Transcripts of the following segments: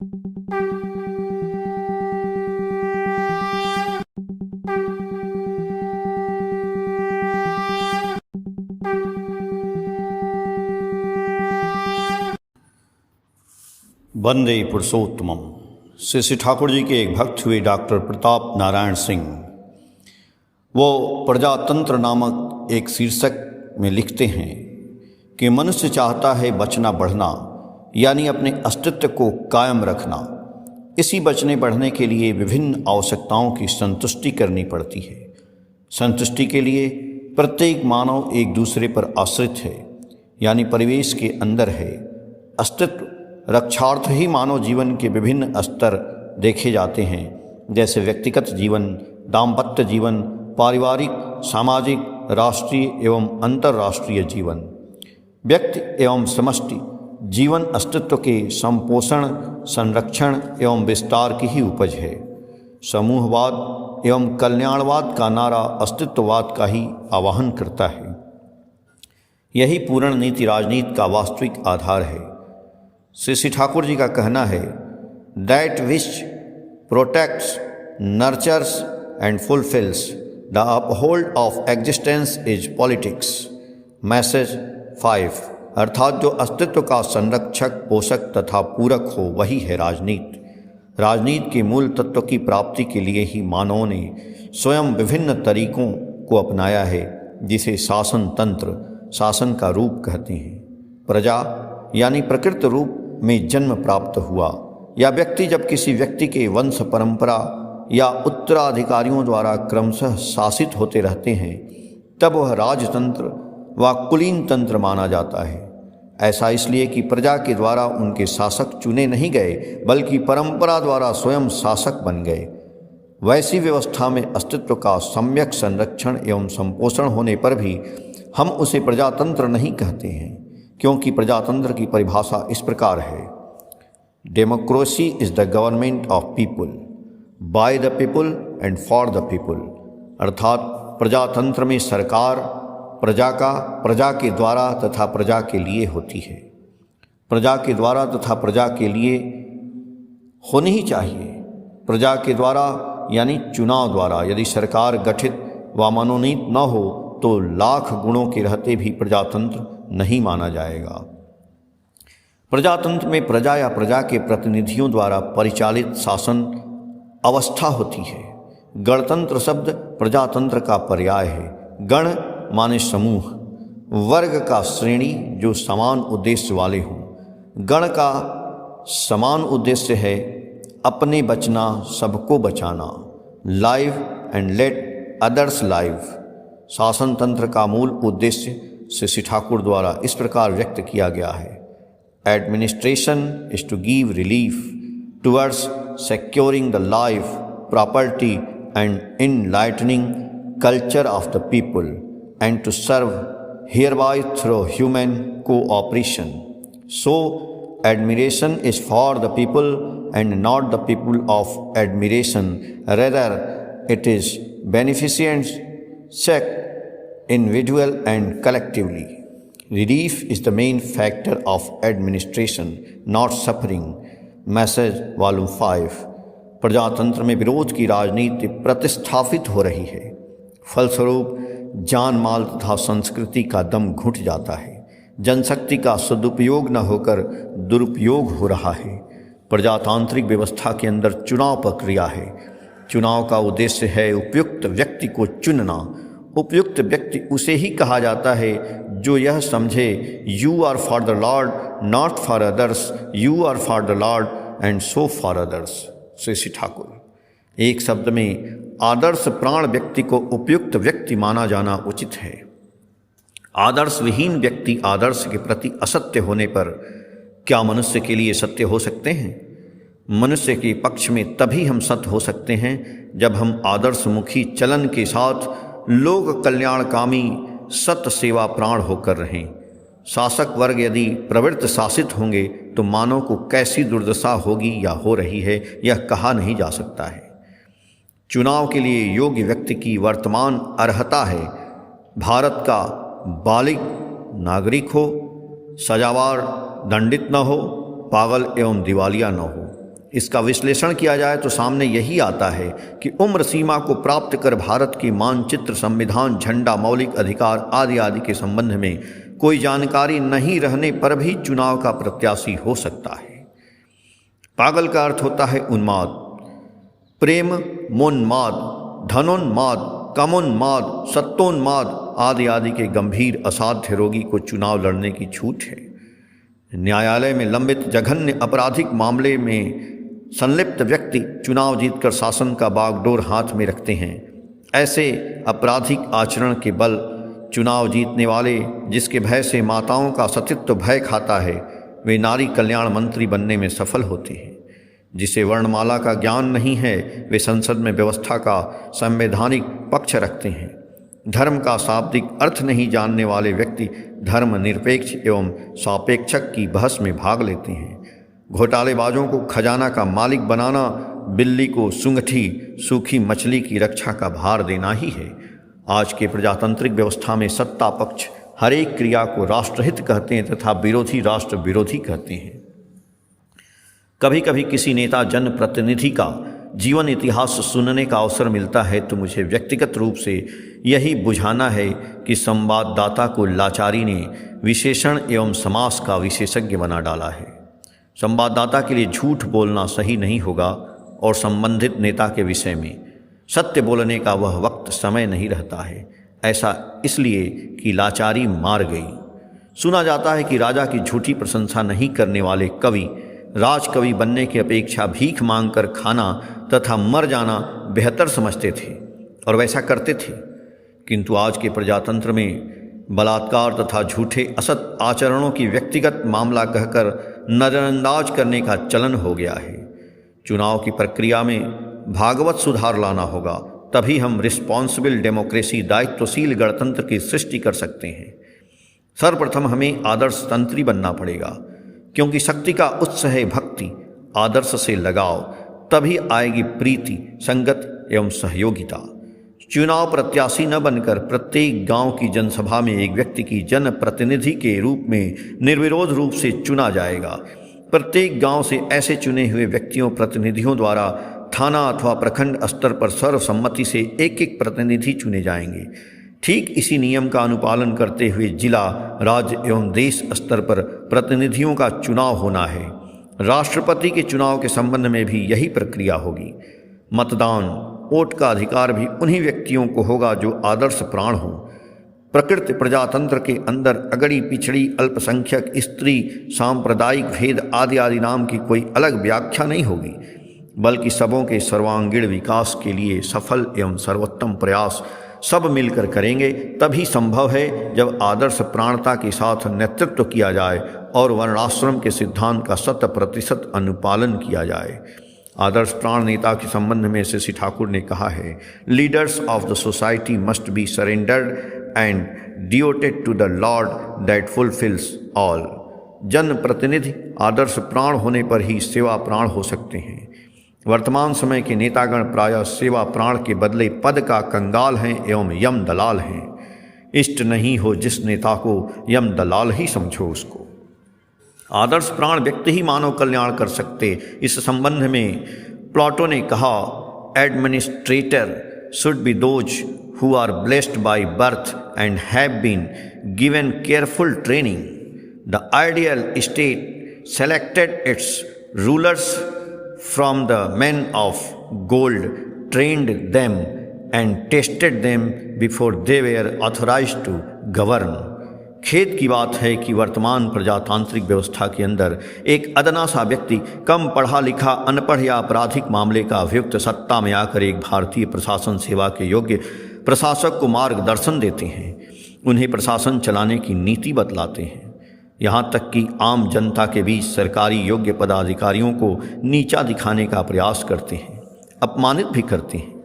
वंदे पुरुषोत्तमम। श्री ठाकुर जी के एक भक्त हुए डॉक्टर प्रताप नारायण सिंह। वो प्रजातंत्र नामक एक शीर्षक में लिखते हैं कि मनुष्य चाहता है बचना बढ़ना, यानी अपने अस्तित्व को कायम रखना। इसी बचने बढ़ने के लिए विभिन्न आवश्यकताओं की संतुष्टि करनी पड़ती है। संतुष्टि के लिए प्रत्येक मानव एक दूसरे पर आश्रित है, यानी परिवेश के अंदर है। अस्तित्व रक्षार्थ ही मानव जीवन के विभिन्न स्तर देखे जाते हैं, जैसे व्यक्तिगत जीवन, दाम्पत्य जीवन, पारिवारिक, सामाजिक, राष्ट्रीय एवं अंतर्राष्ट्रीय जीवन। व्यक्ति एवं समष्टि जीवन अस्तित्व के संपोषण, संरक्षण एवं विस्तार की ही उपज है। समूहवाद एवं कल्याणवाद का नारा अस्तित्ववाद का ही आवाहन करता है। यही पूर्ण नीति राजनीति का वास्तविक आधार है। श्री ठाकुर जी का कहना है, that which protects, nurtures and fulfils the uphold of existence is politics. Message 5, अर्थात जो अस्तित्व का संरक्षक, पोषक तथा पूरक हो वही है राजनीति। राजनीति के मूल तत्व की प्राप्ति के लिए ही मानवों ने स्वयं विभिन्न तरीकों को अपनाया है, जिसे शासन तंत्र, शासन का रूप कहते हैं। प्रजा यानी प्रकृत रूप में जन्म प्राप्त हुआ, या व्यक्ति जब किसी व्यक्ति के वंश परंपरा या उत्तराधिकारियों द्वारा क्रमशः शासित होते रहते हैं, तब वह राजतंत्र व कुलीन तंत्र माना जाता है। ऐसा इसलिए कि प्रजा के द्वारा उनके शासक चुने नहीं गए, बल्कि परंपरा द्वारा स्वयं शासक बन गए। वैसी व्यवस्था में अस्तित्व का सम्यक संरक्षण एवं संपोषण होने पर भी हम उसे प्रजातंत्र नहीं कहते हैं, क्योंकि प्रजातंत्र की परिभाषा इस प्रकार है, democracy is the government of people, by the people and for the people. अर्थात प्रजातंत्र में सरकार प्रजा के द्वारा तथा प्रजा के लिए होती है। प्रजा के द्वारा तथा प्रजा के लिए होनी ही चाहिए। प्रजा के द्वारा यानी चुनाव द्वारा। यदि सरकार गठित व मनोनीत न हो तो लाख गुणों के रहते भी प्रजातंत्र नहीं माना जाएगा। प्रजातंत्र में प्रजा या प्रजा के प्रतिनिधियों द्वारा परिचालित शासन अवस्था होती है। गणतंत्र शब्द प्रजातंत्र का पर्याय है। गण माने समूह, वर्ग का श्रेणी जो समान उद्देश्य वाले हों। गण का समान उद्देश्य है अपने बचना, सबको बचाना, live and let others live. शासन तंत्र का मूल उद्देश्य श्री ठाकुर द्वारा इस प्रकार व्यक्त किया गया है, administration is to give relief towards securing the life, property and enlightening culture of the people, and to serve hereby through human cooperation. So, admiration is for the people and not the people of admiration. Rather, it is beneficent, individual and collectively. Relief is the main factor of administration, not suffering. Message volume 5। प्रजातंत्र में विरोध की राजनीति प्रतिस्थापित हो रही है। फलस्वरूप जान माल तथा संस्कृति का दम घुट जाता है। जनशक्ति का सदुपयोग न होकर दुरुपयोग हो रहा है। प्रजातांत्रिक व्यवस्था के अंदर चुनाव प्रक्रिया है। चुनाव का उद्देश्य है उपयुक्त व्यक्ति को चुनना। उपयुक्त व्यक्ति उसे ही कहा जाता है जो यह समझे, you are for the lord not for others, you are for the lord and so for others. Shri Thakur. एक शब्द में आदर्श प्राण व्यक्ति को उपयुक्त व्यक्ति माना जाना उचित है। आदर्श विहीन व्यक्ति आदर्श के प्रति असत्य होने पर क्या मनुष्य के लिए सत्य हो सकते हैं? मनुष्य के पक्ष में तभी हम सत्य हो सकते हैं जब हम आदर्शमुखी चलन के साथ लोक कल्याणकामी सत्य सेवा प्राण होकर रहें। शासक वर्ग यदि प्रवृत्त शासित होंगे तो मानव को कैसी दुर्दशा होगी या हो रही है यह कहा नहीं जा सकता है। चुनाव के लिए योग्य व्यक्ति की वर्तमान अर्हता है भारत का बालिग नागरिक हो, सजावार दंडित न हो, पागल एवं दिवालिया न हो। इसका विश्लेषण किया जाए तो सामने यही आता है कि उम्र सीमा को प्राप्त कर भारत के मानचित्र, संविधान, झंडा, मौलिक अधिकार आदि आदि के संबंध में कोई जानकारी नहीं रहने पर भी चुनाव का प्रत्याशी हो सकता है। पागल का अर्थ होता है उन्माद। प्रेम, मोन्माद, धनोन्माद, कामोन्माद, सत्तोन्माद आदि आदि के गंभीर असाध्य रोगी को चुनाव लड़ने की छूट है। न्यायालय में लंबित जघन्य आपराधिक मामले में संलिप्त व्यक्ति चुनाव जीतकर शासन का बागडोर हाथ में रखते हैं। ऐसे आपराधिक आचरण के बल चुनाव जीतने वाले, जिसके भय से माताओं का सतीत्व भय खाता है, वे नारी कल्याण मंत्री बनने में सफल होते हैं। जिसे वर्णमाला का ज्ञान नहीं है, वे संसद में व्यवस्था का संवैधानिक पक्ष रखते हैं। धर्म का शाब्दिक अर्थ नहीं जानने वाले व्यक्ति धर्म निरपेक्ष एवं सापेक्षक की बहस में भाग लेते हैं। घोटालेबाजों को खजाना का मालिक बनाना बिल्ली को सुंगठी सूखी मछली की रक्षा का भार देना ही है। आज के प्रजातांत्रिक व्यवस्था में सत्ता पक्ष हर एक क्रिया को राष्ट्रहित कहते हैं तथा विरोधी राष्ट्र विरोधी कहते हैं। कभी कभी किसी नेता जनप्रतिनिधि का जीवन इतिहास सुनने का अवसर मिलता है तो मुझे व्यक्तिगत रूप से यही बुझाना है कि संवाददाता को लाचारी ने विशेषण एवं समास का विशेषज्ञ बना डाला है। संवाददाता के लिए झूठ बोलना सही नहीं होगा और संबंधित नेता के विषय में सत्य बोलने का वह वक्त समय नहीं रहता है। ऐसा इसलिए कि लाचारी मार गई। सुना जाता है कि राजा की झूठी प्रशंसा नहीं करने वाले कवि राजकवि बनने की अपेक्षा भीख मांगकर खाना तथा मर जाना बेहतर समझते थे और वैसा करते थे। किंतु आज के प्रजातंत्र में बलात्कार तथा झूठे असत आचरणों की व्यक्तिगत मामला कहकर नज़रअंदाज करने का चलन हो गया है। चुनाव की प्रक्रिया में भागवत सुधार लाना होगा, तभी हम रिस्पॉन्सिबल डेमोक्रेसी, दायित्वशील गणतंत्र की सृष्टि कर सकते हैं। सर्वप्रथम हमें आदर्श तंत्री बनना पड़ेगा, क्योंकि शक्ति का उत्स है भक्ति, आदर्श से लगाव, तभी आएगी प्रीति, संगत एवं सहयोगिता। चुनाव प्रत्याशी न बनकर प्रत्येक गांव की जनसभा में एक व्यक्ति की जनप्रतिनिधि के रूप में निर्विरोध रूप से चुना जाएगा। प्रत्येक गांव से ऐसे चुने हुए व्यक्तियों प्रतिनिधियों द्वारा थाना अथवा प्रखंड स्तर पर सर्वसम्मति से एक एक प्रतिनिधि चुने जाएंगे। ठीक इसी नियम का अनुपालन करते हुए जिला, राज्य एवं देश स्तर पर प्रतिनिधियों का चुनाव होना है। राष्ट्रपति के चुनाव के संबंध में भी यही प्रक्रिया होगी। मतदान, वोट का अधिकार भी उन्हीं व्यक्तियों को होगा जो आदर्श प्राण हों। प्रकृति प्रजातंत्र के अंदर अगड़ी पिछड़ी, अल्पसंख्यक, स्त्री, सांप्रदायिक भेद आदि आदि नाम की कोई अलग व्याख्या नहीं होगी, बल्कि सबों के सर्वांगीण विकास के लिए सफल एवं सर्वोत्तम प्रयास सब मिलकर करेंगे। तभी संभव है जब आदर्श प्राणता के साथ नेतृत्व किया जाए और वर्णाश्रम के सिद्धांत का 100% अनुपालन किया जाए। आदर्श प्राण नेता के संबंध में श्री ठाकुर ने कहा है, leaders of the society must be surrendered and devoted to the lord that fulfils all. जन प्रतिनिधि आदर्श प्राण होने पर ही सेवा प्राण हो सकते हैं। वर्तमान समय के नेतागण प्रायः सेवा प्राण के बदले पद का कंगाल हैं एवं यम दलाल हैं। इष्ट नहीं हो जिस नेता को, यम दलाल ही समझो उसको। आदर्श प्राण व्यक्ति ही मानव कल्याण कर सकते। इस संबंध में प्लाटो ने कहा, administrator should be those who are blessed by birth and have been given careful training. The ideal state selected its rulers from the men of gold, trained them and tested them before they were authorized to govern। खेद की बात है कि वर्तमान प्रजातांत्रिक व्यवस्था के अंदर एक अदना सा व्यक्ति, कम पढ़ा लिखा, अनपढ़ या आपराधिक मामले का अभियुक्त सत्ता में आकर एक भारतीय प्रशासन सेवा के योग्य प्रशासक को मार्गदर्शन देते हैं, उन्हें प्रशासन चलाने की नीति बतलाते हैं। यहाँ तक कि आम जनता के बीच सरकारी योग्य पदाधिकारियों को नीचा दिखाने का प्रयास करते हैं, अपमानित भी करते हैं।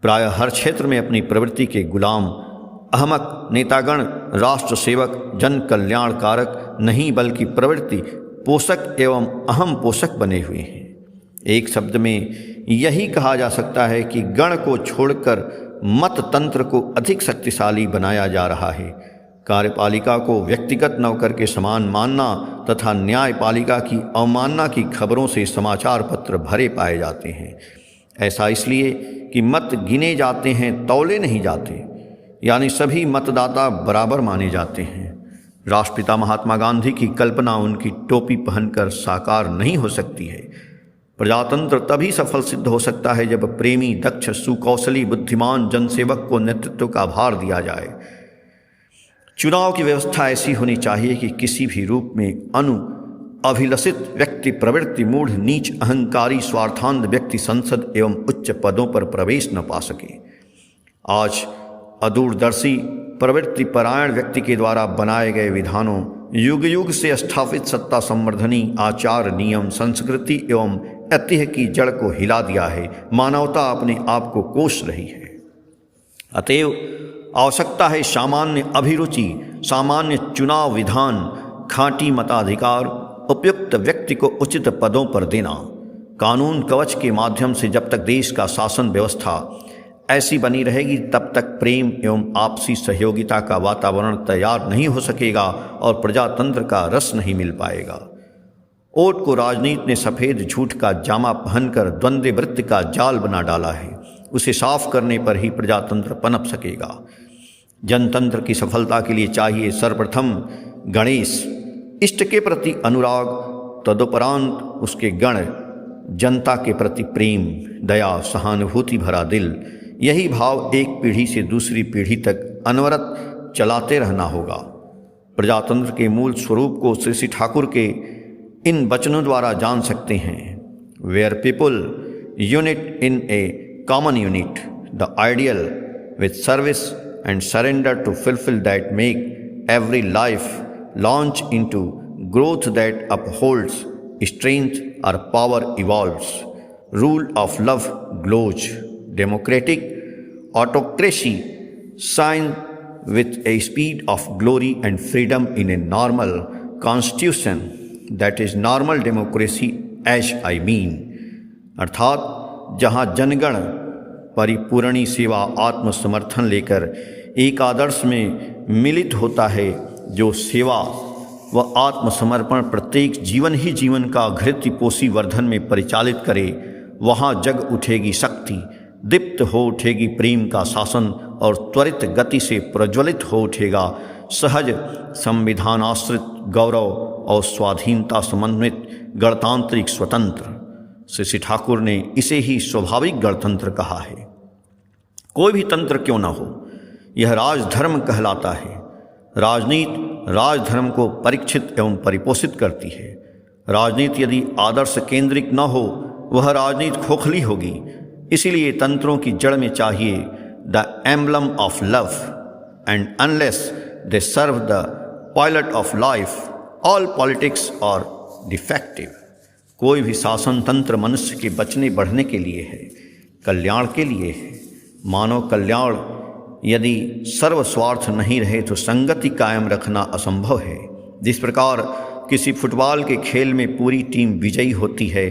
प्रायः हर क्षेत्र में अपनी प्रवृत्ति के गुलाम अहमक नेतागण राष्ट्र सेवक, जन कल्याण कारक नहीं बल्कि प्रवृत्ति पोषक एवं अहम पोषक बने हुए हैं। एक शब्द में यही कहा जा सकता है कि गण को छोड़कर मत तंत्र को अधिक शक्तिशाली बनाया जा रहा है। कार्यपालिका को व्यक्तिगत नौकर के समान मानना तथा न्यायपालिका की अवमानना की खबरों से समाचार पत्र भरे पाए जाते हैं। ऐसा इसलिए कि मत गिने जाते हैं, तौले नहीं जाते, यानी सभी मतदाता बराबर माने जाते हैं। राष्ट्रपिता महात्मा गांधी की कल्पना उनकी टोपी पहनकर साकार नहीं हो सकती है। प्रजातंत्र तभी सफल सिद्ध हो सकता है जब प्रेमी, दक्ष, सुकौशली, बुद्धिमान जनसेवक को नेतृत्व का भार दिया जाए। चुनाव की व्यवस्था ऐसी होनी चाहिए कि किसी भी रूप में अभिलषित व्यक्ति, प्रवृत्ति, मूढ़, नीच, अहंकारी, स्वार्थांध व्यक्ति संसद एवं उच्च पदों पर प्रवेश न पा सके। आज अदूरदर्शी, प्रवृत्ति परायण व्यक्ति के द्वारा बनाए गए विधानों, युग युग से स्थापित सत्ता संवर्धनी आचार, नियम, संस्कृति एवं ऐतिह्य की जड़ को हिला दिया है। मानवता अपने आप को कोस रही है। अतएव आवश्यकता है सामान्य अभिरुचि, सामान्य चुनाव विधान, खांटी मताधिकार, उपयुक्त व्यक्ति को उचित पदों पर देना। कानून कवच के माध्यम से जब तक देश का शासन व्यवस्था ऐसी बनी रहेगी तब तक प्रेम एवं आपसी सहयोगिता का वातावरण तैयार नहीं हो सकेगा और प्रजातंत्र का रस नहीं मिल पाएगा। वोट को राजनीति ने सफ़ेद झूठ का जामा पहनकर द्वंद्व वृत्त का जाल बना डाला है। उसे साफ करने पर ही प्रजातंत्र पनप सकेगा। जनतंत्र की सफलता के लिए चाहिए सर्वप्रथम गणेश, इष्ट के प्रति अनुराग, तदुपरांत उसके गण, जनता के प्रति प्रेम, दया, सहानुभूति भरा दिल। यही भाव एक पीढ़ी से दूसरी पीढ़ी तक अनवरत चलाते रहना होगा। प्रजातंत्र के मूल स्वरूप को श्री ठाकुर के इन वचनों द्वारा जान सकते हैं। Where people unit in a common unit, the ideal with service and surrender to fulfill that make every life launch into growth that upholds strength or power evolves. Rule of love glows. Democratic autocracy shine with a speed of glory and freedom in a normal constitution that is normal democracy as I mean. अर्थात जहाँ जनगण परिपूर्णी सेवा आत्मसमर्थन लेकर एक आदर्श में मिलित होता है, जो सेवा व आत्मसमर्पण प्रत्येक जीवन ही जीवन का घृत्यपोषी वर्धन में परिचालित करे, वहाँ जग उठेगी शक्ति, दीप्त हो उठेगी प्रेम का शासन और त्वरित गति से प्रज्वलित हो उठेगा सहज संविधानाश्रित गौरव और स्वाधीनता समन्वित गणतांत्रिक स्वतंत्र। श्री ठाकुर ने इसे ही स्वाभाविक गणतंत्र कहा है। कोई भी तंत्र क्यों न हो, यह राजधर्म कहलाता है। राजनीति राजधर्म को परीक्षित एवं परिपोषित करती है। राजनीति यदि आदर्श केंद्रित न हो, वह राजनीति खोखली होगी। इसीलिए तंत्रों की जड़ में चाहिए the emblem of love, and unless they serve the pilot of life, all politics are defective. कोई भी शासन तंत्र मनुष्य के बचने बढ़ने के लिए है, कल्याण के लिए है। मानव कल्याण यदि सर्वस्वार्थ नहीं रहे तो संगति कायम रखना असंभव है। जिस प्रकार किसी फुटबॉल के खेल में पूरी टीम विजयी होती है,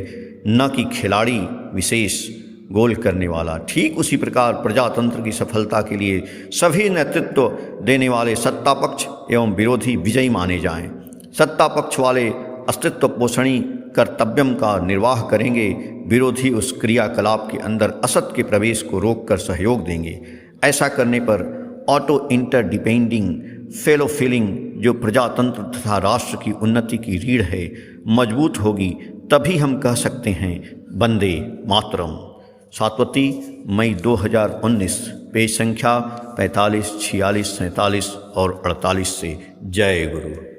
न कि खिलाड़ी विशेष गोल करने वाला, ठीक उसी प्रकार प्रजातंत्र की सफलता के लिए सभी नेतृत्व देने वाले सत्ता पक्ष एवं विरोधी विजयी माने जाएं। सत्ता पक्ष वाले अस्तित्व पोषणी कर्तव्यम का निर्वाह करेंगे, विरोधी उस क्रियाकलाप के अंदर असत के प्रवेश को रोककर सहयोग देंगे। ऐसा करने पर ऑटो इंटरडिपेंडिंग फेलो फीलिंग, जो प्रजातंत्र तथा राष्ट्र की उन्नति की रीढ़ है, मजबूत होगी। तभी हम कह सकते हैं वंदे मातरम। सातवती, मई 2019, पेज संख्या 45, 46, 47 और 48 से। जय गुरु।